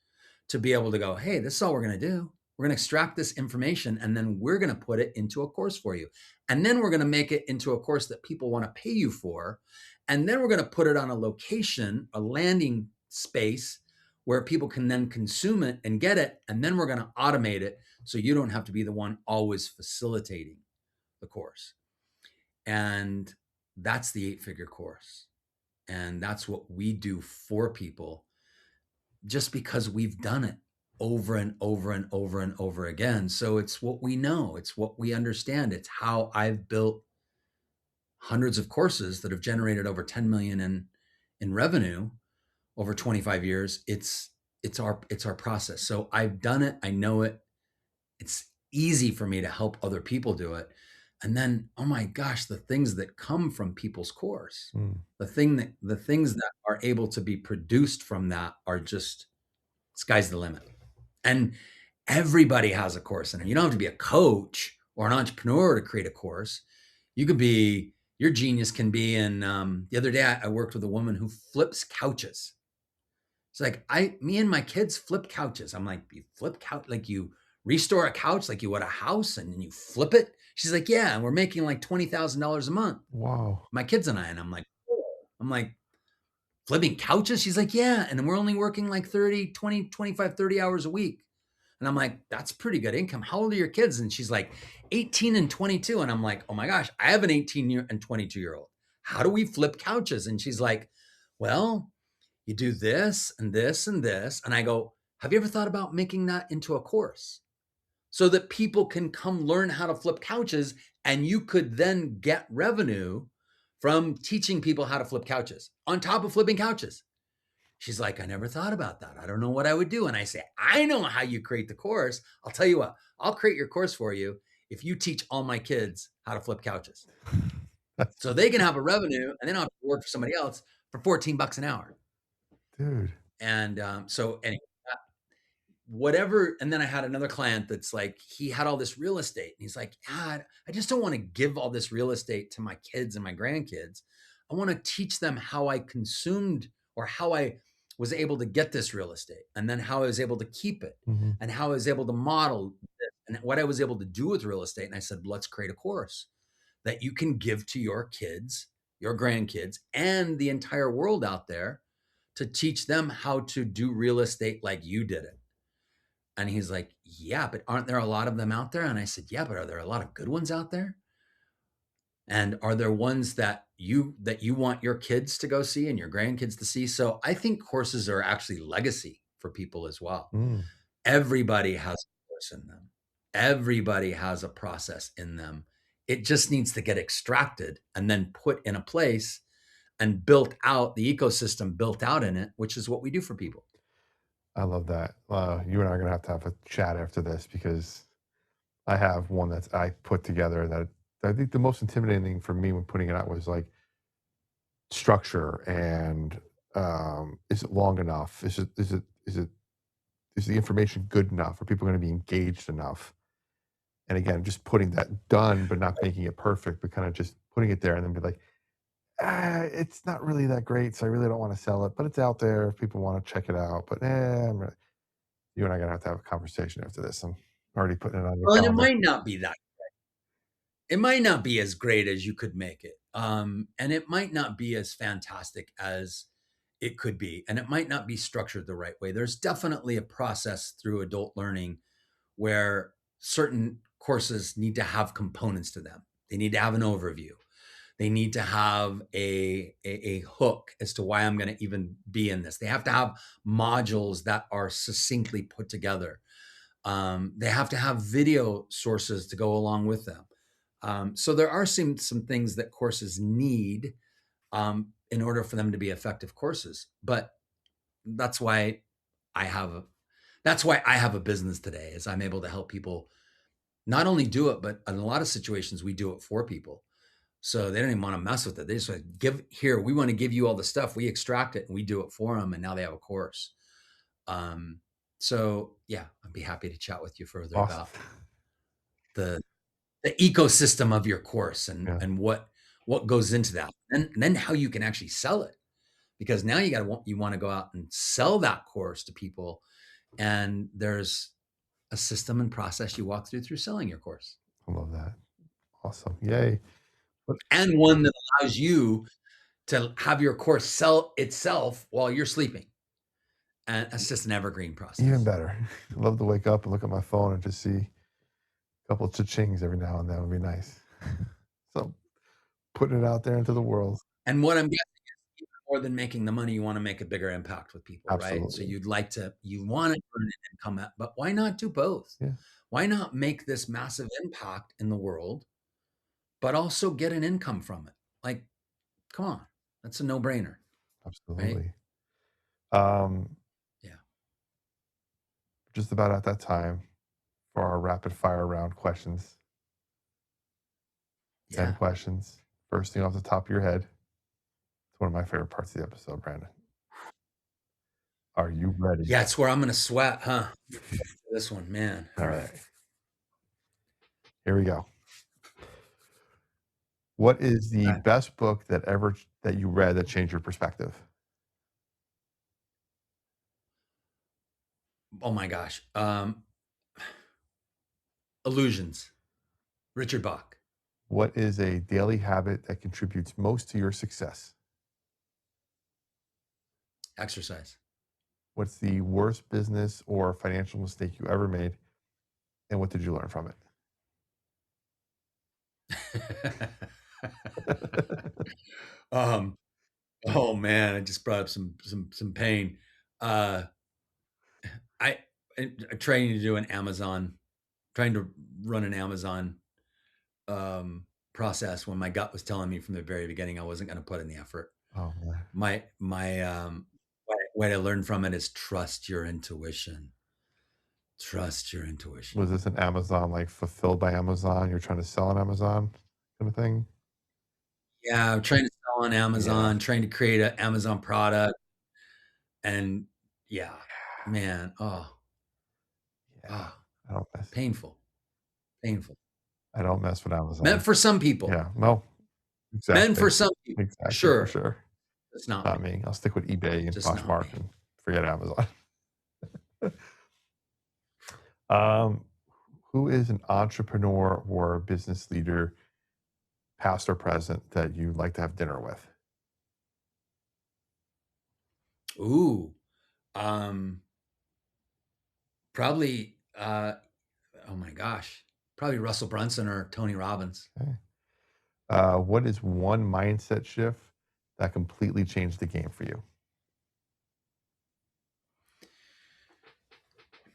to be able to go, hey, this is all we're going to do. We're going to extract this information and then we're going to put it into a course for you. And then we're going to make it into a course that people want to pay you for. And then we're going to put it on a location, a landing space where people can then consume it and get it. And then we're going to automate it so you don't have to be the one always facilitating the course. And that's the 8-figure course. And that's what we do for people just because we've done it over and over and over and over again. So it's what we know, it's what we understand. It's how I've built hundreds of courses that have generated over 10 million in revenue over 25 years. It's our process. So I've done it, I know it. It's easy for me to help other people do it. And then, oh my gosh, the things that come from people's course, Mm. the things that are able to be produced from that are just sky's the limit. And everybody has a course in it. You don't have to be a coach or an entrepreneur to create a course. You could be, your genius can be in, the other day I worked with a woman who flips couches. It's like, me and my kids flip couches. I'm like, you flip couch, like you restore a couch, like you would a house and then you flip it. She's like, yeah. And we're making like $20,000 a month. Wow. My kids and I, and I'm like, flipping couches? She's like, yeah. And then we're only working like 30, 20, 25, 30 hours a week. And I'm like, that's pretty good income. How old are your kids? And she's like, 18 and 22. And I'm like, oh my gosh, I have an 18 and 22-year-old. How do we flip couches? And she's like, well, you do this and this and this. And I go, have you ever thought about making that into a course so that people can come learn how to flip couches and you could then get revenue from teaching people how to flip couches on top of flipping couches? She's like, I never thought about that. I don't know what I would do. And I say, I know how you create the course. I'll tell you what, I'll create your course for you if you teach all my kids how to flip couches. That's So they can have a revenue and then I'll have to work for somebody else for $14 an hour. dude. And so anyway, whatever. And then I had another client that's like, he had all this real estate. And he's like, "God, I just don't want to give all this real estate to my kids and my grandkids. I want to teach them how I consumed or how I was able to get this real estate and then how I was able to keep it Hmm. and how I was able to model it and what I was able to do with real estate." And I said, let's create a course that you can give to your kids, your grandkids, and the entire world out there to teach them how to do real estate like you did it. And he's like, yeah, but aren't there a lot of them out there? And I said, yeah, but are there a lot of good ones out there? And are there ones that you want your kids to go see and your grandkids to see? So I think courses are actually legacy for people as well. Mm. Everybody has a course in them. Everybody has a process in them. It just needs to get extracted and then put in a place and built out, the ecosystem built out in it, which is what we do for people. I love that. You and I are gonna have a chat after this because I have one that I put together that I think the most intimidating thing for me when putting it out was like structure and is it long enough? Is the information good enough? Are people going to be engaged enough? And again, just putting that done, but not making it perfect, but kind of just putting it there and then be like, it's not really that great, so I really don't want to sell it, but it's out there if people want to check it out. But you and I are gonna have a conversation after this. I'm already putting it on your Well, and it calendar. might not be that. It might not be as great as you could make it. And it might not be as fantastic as it could be. And it might not be structured the right way. There's definitely a process through adult learning where certain courses need to have components to them. They need to have an overview. They need to have a hook as to why I'm going to even be in this. They have to have modules that are succinctly put together. They have to have video sources to go along with them. So there are some things that courses need in order for them to be effective courses. But that's why I have a that's why I have a business today, is I'm able to help people not only do it, but in a lot of situations we do it for people. So they don't even want to mess with it. They just like, we want to give you all the stuff. We extract it and we do it for them. And now they have a course. Um, so yeah, I'd be happy to chat with you further Awesome. about the the ecosystem of your course Yeah, and what goes into that, and then how you can actually sell it, because now you want to go out and sell that course to people, and there's a system and process you walk through selling your course, I love that. Awesome. Yay. But and one that allows you to have your course sell itself while you're sleeping, and that's just an evergreen even process. better. I love to wake up and look at my phone and just see a couple of cha-chings every now and then would be nice. So putting it out there into the world. And what I'm guessing is, even more than making the money, you want to make a bigger impact with people, right? So Absolutely. you want to earn an income, but why not do both? Yeah, Why not make this massive impact in the world, but also get an income from it? Like, come on, that's a no-brainer, right? absolutely. Um, Yeah, just about at that time for our rapid fire round questions. 10 yeah, questions. First thing off the top of your head. It's one of my favorite parts of the episode, Brandon. Are you ready? yeah. It's where I'm gonna sweat, huh? This one, man. All All right. right. Here we go. What is the Okay. best book that you read that changed your perspective? Oh my gosh. Illusions. Richard Bach. What is a daily habit that contributes most to your success? Exercise. What's the worst business or financial mistake you ever made, and what did you learn from it? um. Oh man, I just brought up some pain. Uh, I, I trying to do an Amazon, trying to run an Amazon process when my gut was telling me from the very beginning I wasn't going to put in the effort. Oh, man. My what I learned from it is trust your intuition. Trust your intuition. Was this an Amazon, like, fulfilled by Amazon? You're trying to sell on Amazon kinda thing? Yeah, I'm trying to sell on Yeah. Amazon, trying to create an Amazon product, and yeah, man, oh. Yeah, Ah, I don't mess. painful, painful. I don't mess with Meant Amazon. for some people. Yeah, no, Meant exactly, for some people, for exactly, for sure. sure. It's not Not me. me. I'll stick with eBay and Just not Poshmark me. and forget Amazon. um, who is an entrepreneur or business leader, past or present, that you'd like to have dinner with? Ooh, um, probably. Oh my gosh, probably Russell Brunson or Tony Robbins. Okay. What is one mindset shift that completely changed the game for you?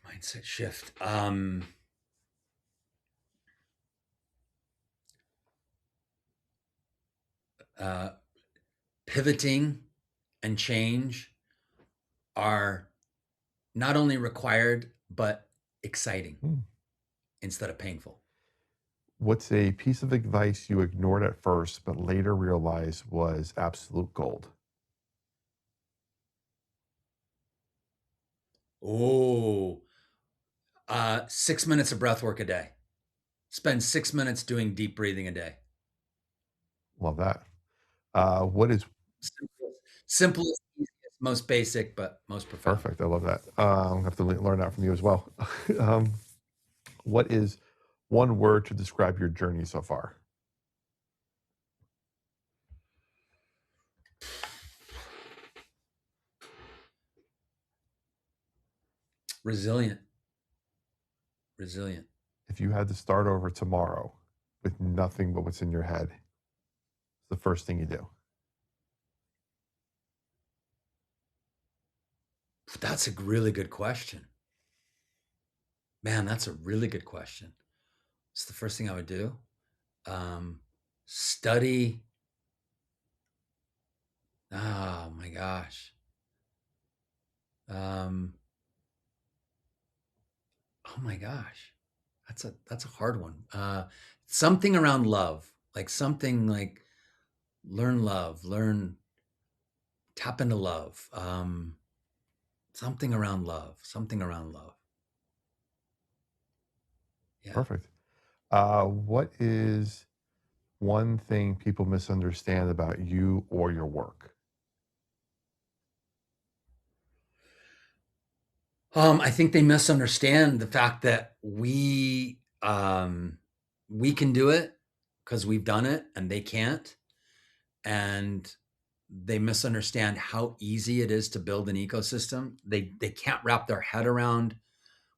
Mindset shift. Uh, Pivoting and change are not only required but exciting Hmm. instead of painful. What's a piece of advice you ignored at first but later realized was absolute gold? Oh, 6 minutes of breath work a day. Spend 6 minutes doing deep breathing a day. Love that. What is Simplest, easiest, most basic, but most profound. perfect? I love that. I have to learn that from you as well. um, what is one word to describe your journey so far? Resilient. Resilient. If you had to start over tomorrow with nothing but what's in your head, it's the first thing you do. That's a really good question. Man, that's a really good question. It's the first thing I would do. Study. Oh my gosh. Um, oh my gosh. That's a hard one. Something around love, like something like learn love, learn tap into love. Something around love, something around love. Yeah. Perfect. What is one thing people misunderstand about you or your work? I think they misunderstand the fact that we can do it because we've done it and they can't. And they misunderstand how easy it is to build an ecosystem. They can't wrap their head around.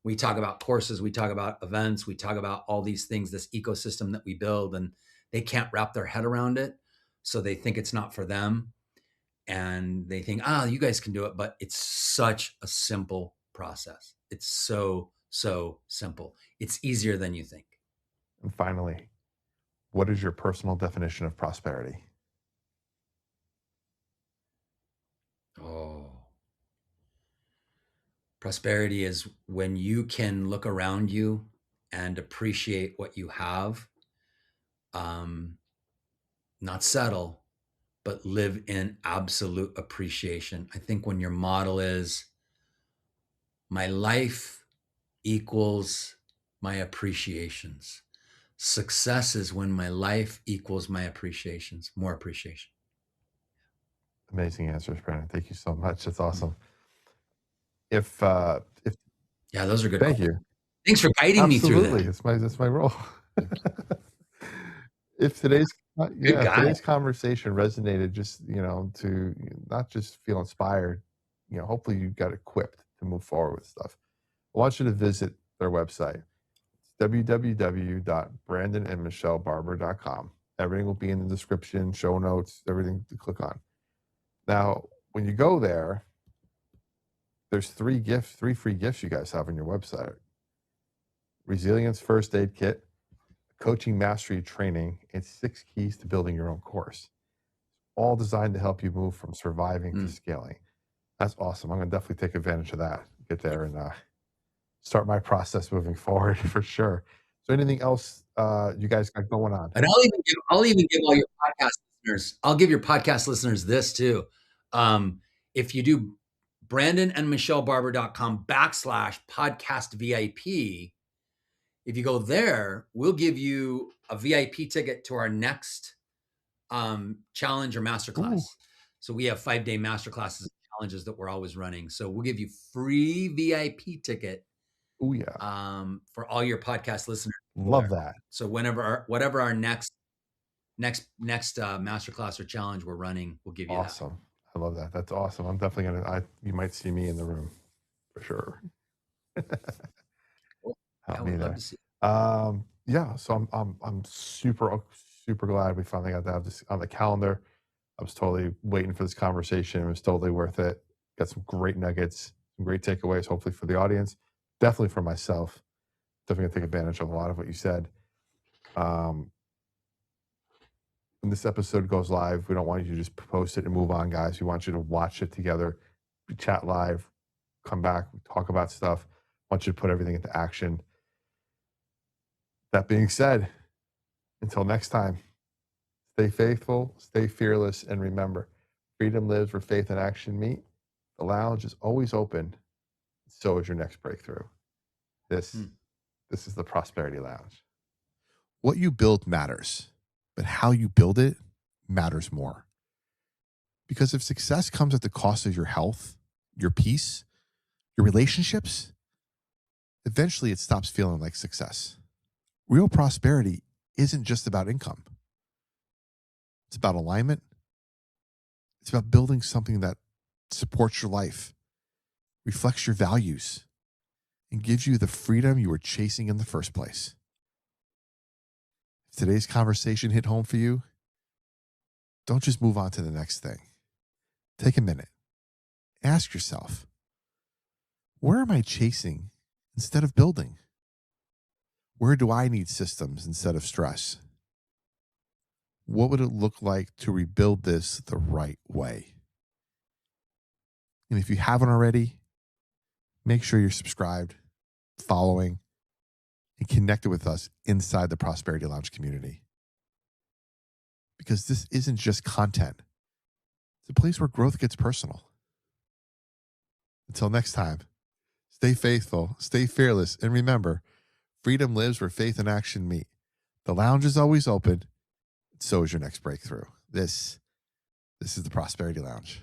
We talk about courses, we talk about events, we talk about all these things, this ecosystem that we build, and they can't wrap their head around it. So they think it's not for them. And they think, you guys can do it. But it's such a simple process. It's so, so simple. It's easier than you think. And finally, what is your personal definition of prosperity? Oh, prosperity is when you can look around you and appreciate what you have, um, not settle, but live in absolute appreciation. I think when your model is my life equals my appreciations, success is when my life equals my appreciations, more appreciation. Amazing answers, Brandon. Thank you so much. That's Mm. awesome. If Yeah, those are good thank questions. you. Thanks for guiding me through Absolutely. this. That's my role. Thank you. If today's Good yeah, if guy. today's conversation resonated, just, to not just feel inspired, hopefully you got equipped to move forward with stuff. I want you to visit their website. It's www.brandonandmichellebarber.com. Everything will be in the description, show notes, everything to click on. Now, when you go there, there's three free gifts you guys have on your website. Resilience first aid kit, coaching mastery training, and 6 keys to building your own course. All designed to help you move from surviving to scaling. That's awesome. I'm going to definitely take advantage of that. Get there and start my process moving forward for sure. So anything else you guys got going on? And I'll even give all your podcast listeners, I'll give your podcast listeners this too. If you do brandonandmichellebarber.com/podcast VIP. If you go there, we'll give you a VIP ticket to our next challenge or masterclass. Ooh. So we have 5-day masterclasses and challenges that we're always running. So we'll give you free VIP ticket Oh yeah. for all your podcast listeners. Love that. So whatever our next masterclass or challenge we're running, we'll give you Awesome. I love that. That's awesome. I'm definitely you might see me in the room for sure. that. Help I me would love there. to see. Yeah. So I'm super glad we finally got to have this on the calendar. I was totally waiting for this conversation. It was totally worth it. Got some great nuggets, some great takeaways, hopefully for the audience, definitely for myself. Definitely gonna take advantage of a lot of what you said. When this episode goes live, we don't want you to just post it and move on, guys. We want you to watch it together, chat live, come back, talk about stuff. I want you to put everything into action. That being said, until next time, stay faithful, stay fearless, and remember, freedom lives where faith and action meet. The lounge is always open. So is your next breakthrough. This is the Prosperity Lounge. What you build matters, but how you build it matters more. Because if success comes at the cost of your health, your peace, your relationships, eventually it stops feeling like success. Real prosperity isn't just about income. It's about alignment. It's about building something that supports your life, reflects your values, and gives you the freedom you were chasing in the first place. If today's conversation hit home for you, don't just move on to the next thing. Take a minute. Ask yourself, where am I chasing instead of building? Where do I need systems instead of stress? What would it look like to rebuild this the right way? And if you haven't already, make sure you're subscribed, following, and connected with us inside the Prosperity Lounge community. Because this isn't just content. It's a place where growth gets personal. Until next time, stay faithful, stay fearless, and remember, freedom lives where faith and action meet. The lounge is always open. So is your next breakthrough. This is the Prosperity Lounge.